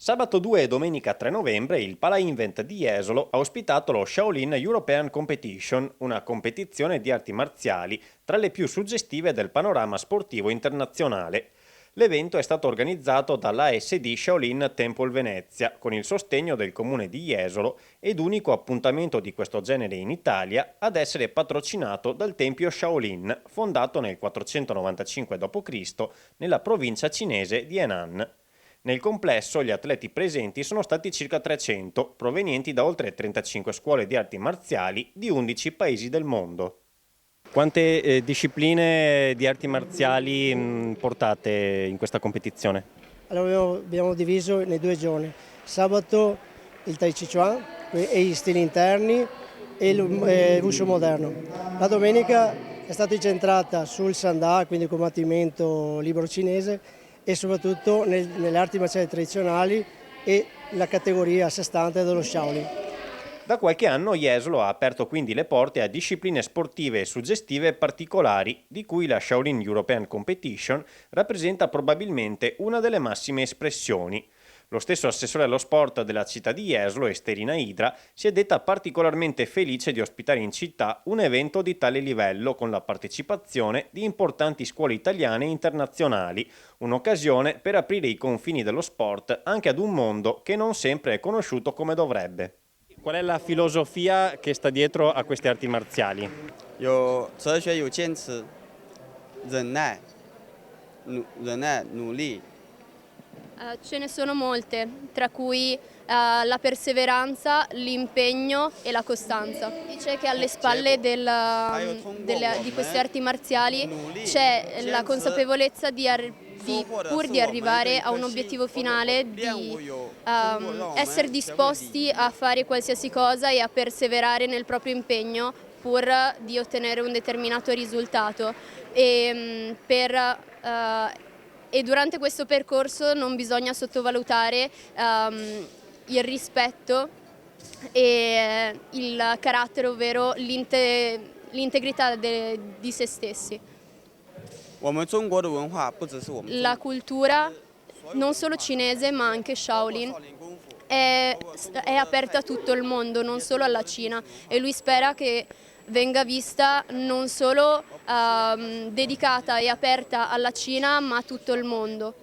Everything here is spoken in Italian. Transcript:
Sabato 2 e domenica 3 novembre il Palainvent di Jesolo ha ospitato lo Shaolin European Competition, una competizione di arti marziali tra le più suggestive del panorama sportivo internazionale. L'evento è stato organizzato dall'ASD Shaolin Temple Venezia, con il sostegno del comune di Jesolo ed unico appuntamento di questo genere in Italia ad essere patrocinato dal Tempio Shaolin, fondato nel 495 d.C. nella provincia cinese di Henan. Nel complesso gli atleti presenti sono stati circa 300, provenienti da oltre 35 scuole di arti marziali di 11 paesi del mondo. Quante discipline di arti marziali portate in questa competizione? Allora abbiamo diviso nei 2 giorni. Sabato il Tai Chi Chuan e gli stili interni e il Wushu moderno. La domenica è stata incentrata sul Sanda, quindi il combattimento libero cinese, e soprattutto nelle arti marziali tradizionali e la categoria a sé stante dello Shaolin. Da qualche anno Jesolo ha aperto quindi le porte a discipline sportive e suggestive particolari, di cui la Shaolin European Competition rappresenta probabilmente una delle massime espressioni. Lo stesso assessore allo sport della città di Jesolo, Esterina Idra, si è detta particolarmente felice di ospitare in città un evento di tale livello con la partecipazione di importanti scuole italiane e internazionali, un'occasione per aprire i confini dello sport anche ad un mondo che non sempre è conosciuto come dovrebbe. Qual è la filosofia che sta dietro a queste arti marziali? 有哲学，有坚持、忍耐、努力。 Ce ne sono molte, tra cui la perseveranza, l'impegno e la costanza. Dice che alle spalle di queste arti marziali c'è la consapevolezza pur di arrivare a un obiettivo finale, di essere disposti a fare qualsiasi cosa e a perseverare nel proprio impegno pur di ottenere un determinato risultato. E durante questo percorso non bisogna sottovalutare il rispetto e il carattere, ovvero l'integrità di se stessi. La cultura, non solo cinese ma anche Shaolin, è aperta a tutto il mondo, non solo alla Cina, e lui spera che venga vista non solo dedicata e aperta alla Cina ma a tutto il mondo.